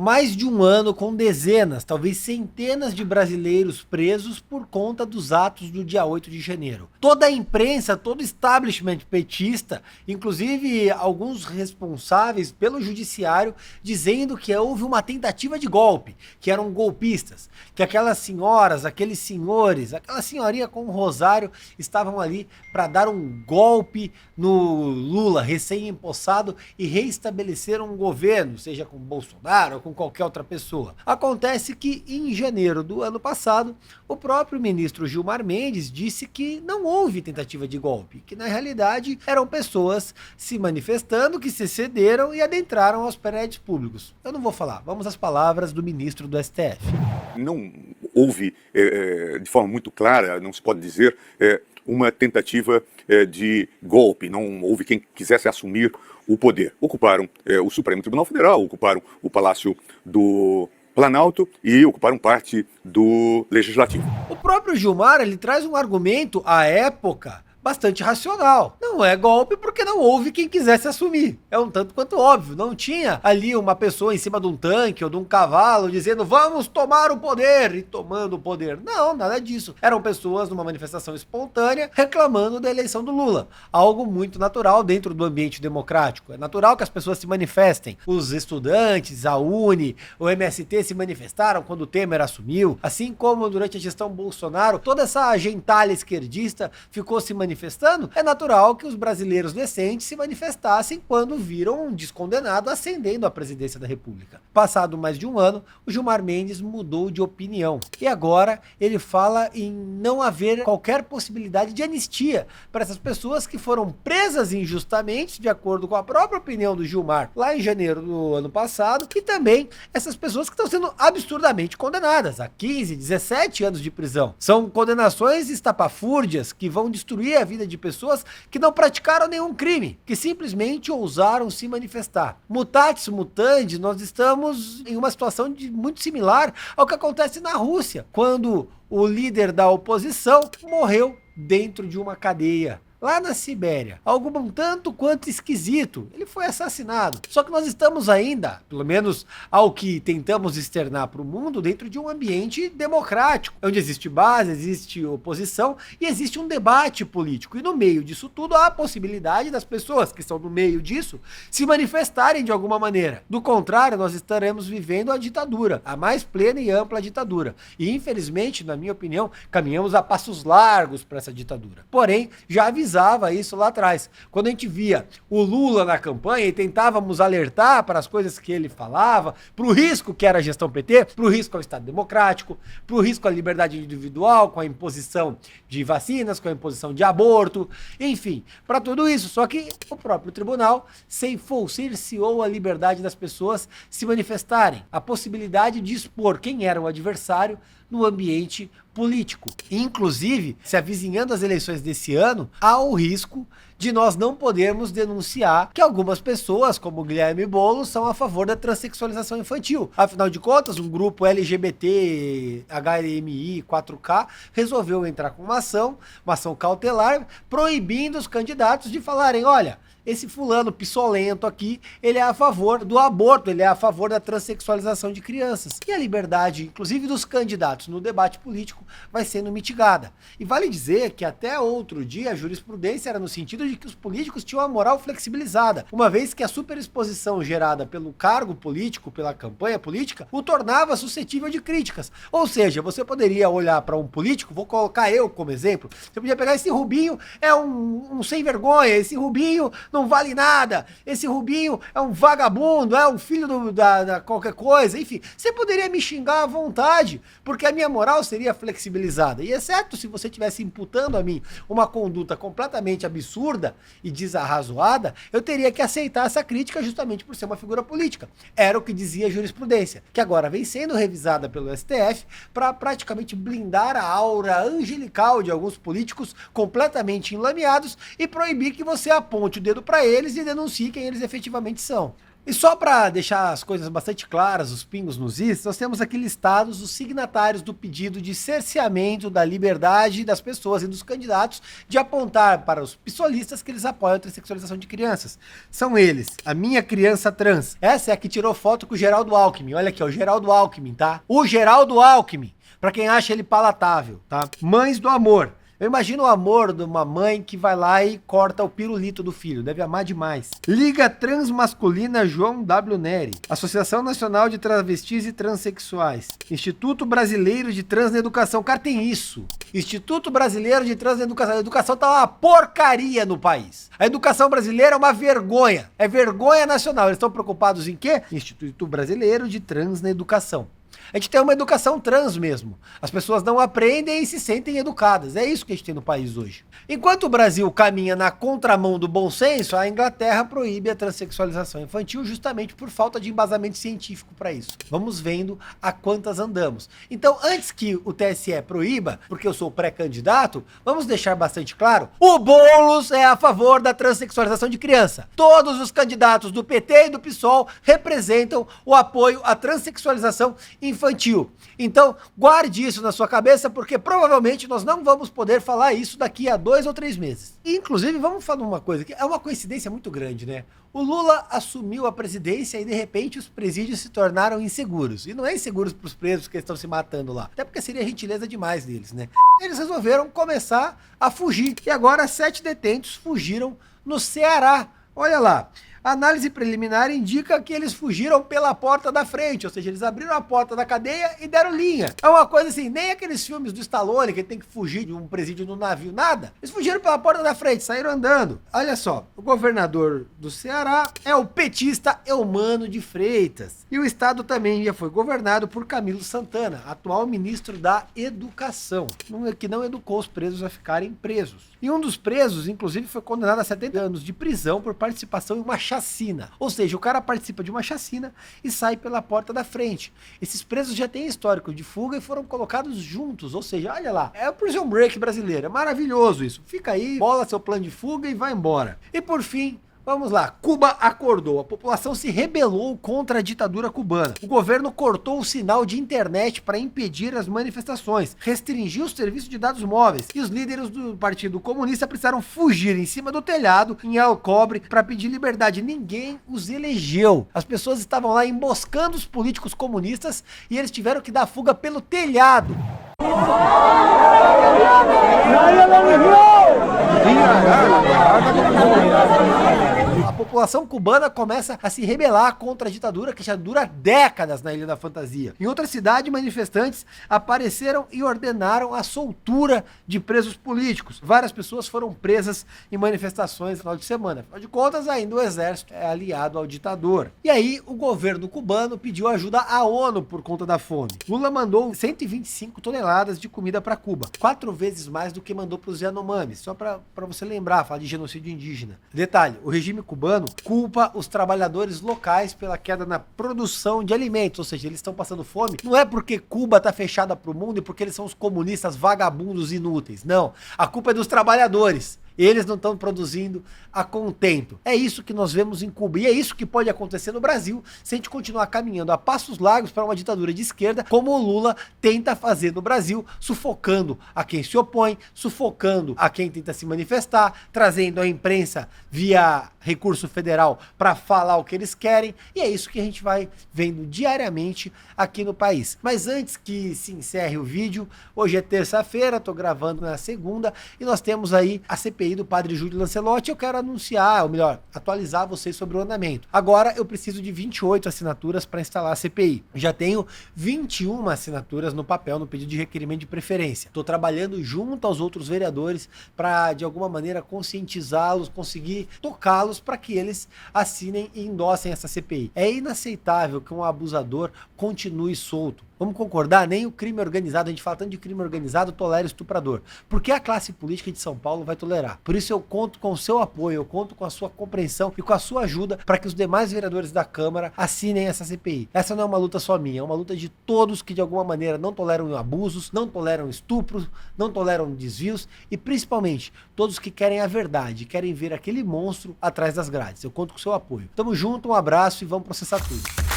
Mais de um ano com dezenas, talvez centenas de brasileiros presos por conta dos atos do dia 8 de janeiro. Toda a imprensa, todo o establishment petista, inclusive alguns responsáveis pelo judiciário, dizendo que houve uma tentativa de golpe, que eram golpistas, que aquelas senhoras, aqueles senhores, aquela senhorinha com um rosário estavam ali para dar um golpe no Lula, recém-empossado, e reestabelecer um governo, seja com Bolsonaro ou com qualquer outra pessoa. Acontece que em janeiro do ano passado, o próprio ministro Gilmar Mendes disse que não houve tentativa de golpe, que na realidade eram pessoas se manifestando, que se cederam e adentraram aos prédios públicos. Eu não vou falar, vamos às palavras do ministro do STF. Não houve, de forma muito clara, não se pode dizer, uma tentativa de golpe, não houve quem quisesse assumir o poder. Ocuparam o Supremo Tribunal Federal, ocuparam o Palácio do Planalto e ocuparam parte do Legislativo. O próprio Gilmar, ele traz um argumento à época bastante racional. Não é golpe porque não houve quem quisesse assumir. É um tanto quanto óbvio. Não tinha ali uma pessoa em cima de um tanque ou de um cavalo dizendo vamos tomar o poder e tomando o poder. Não, nada disso. Eram pessoas numa manifestação espontânea reclamando da eleição do Lula. Algo muito natural dentro do ambiente democrático. É natural que as pessoas se manifestem. Os estudantes, a UNE, o MST se manifestaram quando o Temer assumiu. Assim como durante a gestão Bolsonaro, toda essa gentalha esquerdista ficou se manifestando, é natural que os brasileiros decentes se manifestassem quando viram um descondenado ascendendo à presidência da República. Passado mais de um ano, o Gilmar Mendes mudou de opinião. E agora ele fala em não haver qualquer possibilidade de anistia para essas pessoas que foram presas injustamente, de acordo com a própria opinião do Gilmar, lá em janeiro do ano passado, e também essas pessoas que estão sendo absurdamente condenadas a 15, 17 anos de prisão. São condenações estapafúrdias que vão destruir a vida de pessoas que não praticaram nenhum crime, que simplesmente ousaram se manifestar. Mutatis mutandis, nós estamos em uma situação muito similar ao que acontece na Rússia, quando o líder da oposição morreu dentro de uma cadeia. Lá na Sibéria, algo um tanto quanto esquisito, ele foi assassinado. Só que nós estamos ainda, pelo menos ao que tentamos externar para o mundo, dentro de um ambiente democrático, onde existe base, existe oposição e existe um debate político. E no meio disso tudo há a possibilidade das pessoas que estão no meio disso se manifestarem de alguma maneira. Do contrário, nós estaremos vivendo a ditadura, a mais plena e ampla ditadura. E infelizmente, na minha opinião, caminhamos a passos largos para essa ditadura. Porém, já avisamos isso lá atrás. Quando a gente via o Lula na campanha e tentávamos alertar para as coisas que ele falava, para o risco que era a gestão PT, para o risco ao Estado Democrático, para o risco à liberdade individual, com a imposição de vacinas, com a imposição de aborto, enfim, para tudo isso. Só que o próprio tribunal cerceou a liberdade das pessoas se manifestarem, a possibilidade de expor quem era o adversário no ambiente político. Inclusive, se avizinhando as eleições desse ano, há o risco de nós não podermos denunciar que algumas pessoas, como Guilherme Boulos, são a favor da transexualização infantil. Afinal de contas, um grupo LGBT HMI 4K resolveu entrar com uma ação cautelar, proibindo os candidatos de falarem, olha, esse fulano pissolento aqui, ele é a favor do aborto, ele é a favor da transexualização de crianças. E a liberdade, inclusive dos candidatos no debate político, vai sendo mitigada. E vale dizer que até outro dia a jurisprudência era no sentido de que os políticos tinham a moral flexibilizada, uma vez que a superexposição gerada pelo cargo político, pela campanha política, o tornava suscetível de críticas. Ou seja, você poderia olhar para um político, vou colocar eu como exemplo, você podia pegar esse Rubinho, é um sem vergonha, esse Rubinho não vale nada, esse Rubinho é um vagabundo, é um filho da qualquer coisa, enfim, você poderia me xingar à vontade, porque a minha moral seria flexibilizada, e exceto se você estivesse imputando a mim uma conduta completamente absurda e desarrazoada, eu teria que aceitar essa crítica justamente por ser uma figura política. Era o que dizia a jurisprudência, que agora vem sendo revisada pelo STF para praticamente blindar a aura angelical de alguns políticos completamente enlameados e proibir que você aponte o dedo para eles e denuncie quem eles efetivamente são. E só para deixar as coisas bastante claras, os pingos nos is, nós temos aqui listados os signatários do pedido de cerceamento da liberdade das pessoas e dos candidatos de apontar para os pissolistas que eles apoiam a transexualização de crianças. São eles, a minha criança trans. Essa é a que tirou foto com o Geraldo Alckmin. Olha aqui, ó, o Geraldo Alckmin, tá? O Geraldo Alckmin, para quem acha ele palatável, tá? Mães do Amor. Eu imagino o amor de uma mãe que vai lá e corta o pirulito do filho. Deve amar demais. Liga Transmasculina João W. Neri. Associação Nacional de Travestis e Transsexuais. Instituto Brasileiro de Trans na Educação. Cara, tem isso. Instituto Brasileiro de Trans na Educação. A educação tá uma porcaria no país. A educação brasileira é uma vergonha. É vergonha nacional. Eles estão preocupados em quê? Instituto Brasileiro de Trans na Educação. A gente tem uma educação trans mesmo. As pessoas não aprendem e se sentem educadas. É isso que a gente tem no país hoje. Enquanto o Brasil caminha na contramão do bom senso, a Inglaterra proíbe a transexualização infantil justamente por falta de embasamento científico para isso. Vamos vendo a quantas andamos. Então, antes que o TSE proíba, porque eu sou pré-candidato, vamos deixar bastante claro, o Boulos é a favor da transexualização de criança. Todos os candidatos do PT e do PSOL representam o apoio à transexualização infantil. Então, guarde isso na sua cabeça, porque provavelmente nós não vamos poder falar isso daqui a 2 ou 3 meses. E, inclusive, vamos falar uma coisa, que é uma coincidência muito grande, né? O Lula assumiu a presidência e, de repente, os presídios se tornaram inseguros. E não é inseguros para os presos que estão se matando lá. Até porque seria gentileza demais deles, né? Eles resolveram começar a fugir. E agora 7 detentos fugiram no Ceará. Olha lá. A análise preliminar indica que eles fugiram pela porta da frente, ou seja, eles abriram a porta da cadeia e deram linha. É uma coisa assim, nem aqueles filmes do Stallone, que ele tem que fugir de um presídio no navio, nada. Eles fugiram pela porta da frente, saíram andando. Olha só, o governador do Ceará é o petista Eumano de Freitas. E o estado também já foi governado por Camilo Santana, atual ministro da Educação, que não educou os presos a ficarem presos. E um dos presos, inclusive, foi condenado a 70 anos de prisão por participação em uma chacina. Ou seja, o cara participa de uma chacina e sai pela porta da frente. Esses presos já têm histórico de fuga e foram colocados juntos. Ou seja, olha lá, é o Prison Break brasileiro. É maravilhoso isso. Fica aí, bola seu plano de fuga e vai embora. E por fim, vamos lá, Cuba acordou, a população se rebelou contra a ditadura cubana. O governo cortou o sinal de internet para impedir as manifestações, restringiu o serviço de dados móveis e os líderes do Partido Comunista precisaram fugir em cima do telhado em Alcobre para pedir liberdade. Ninguém os elegeu. As pessoas estavam lá emboscando os políticos comunistas e eles tiveram que dar fuga pelo telhado. A população cubana começa a se rebelar contra a ditadura que já dura décadas na Ilha da Fantasia. Em outra cidade, manifestantes apareceram e ordenaram a soltura de presos políticos. Várias pessoas foram presas em manifestações no final de semana. Afinal de contas, ainda o exército é aliado ao ditador. E aí, o governo cubano pediu ajuda à ONU por conta da fome. Lula mandou 125 toneladas de comida para Cuba, 4 vezes mais do que mandou para os Yanomamis. Só para você lembrar, falar de genocídio indígena. Detalhe, o regime cubano culpa os trabalhadores locais pela queda na produção de alimentos, ou seja, eles estão passando fome. Não é porque Cuba está fechada para o mundo e porque eles são os comunistas vagabundos inúteis. Não, a culpa é dos trabalhadores. Eles não estão produzindo a contento. É isso que nós vemos em Cuba. E é isso que pode acontecer no Brasil se a gente continuar caminhando a passos largos para uma ditadura de esquerda, como o Lula tenta fazer no Brasil, sufocando a quem se opõe, sufocando a quem tenta se manifestar, trazendo a imprensa via recurso federal para falar o que eles querem. E é isso que a gente vai vendo diariamente aqui no país. Mas antes que se encerre o vídeo, hoje é terça-feira, estou gravando na segunda, e nós temos aí a CPI do padre Júlio Lancelotti. Eu quero anunciar, ou melhor, atualizar vocês sobre o andamento. Agora eu preciso de 28 assinaturas para instalar a CPI. Já tenho 21 assinaturas no papel, no pedido de requerimento de preferência. Estou trabalhando junto aos outros vereadores para, de alguma maneira, conscientizá-los, conseguir tocá-los para que eles assinem e endossem essa CPI. É inaceitável que um abusador continue solto. Vamos concordar, nem o crime organizado, a gente fala tanto de crime organizado, tolera estuprador. Porque a classe política de São Paulo vai tolerar. Por isso eu conto com o seu apoio, eu conto com a sua compreensão e com a sua ajuda para que os demais vereadores da Câmara assinem essa CPI. Essa não é uma luta só minha, é uma luta de todos que de alguma maneira não toleram abusos, não toleram estupros, não toleram desvios e principalmente todos que querem a verdade, querem ver aquele monstro atrás das grades. Eu conto com o seu apoio. Tamo junto, um abraço e vamos processar tudo.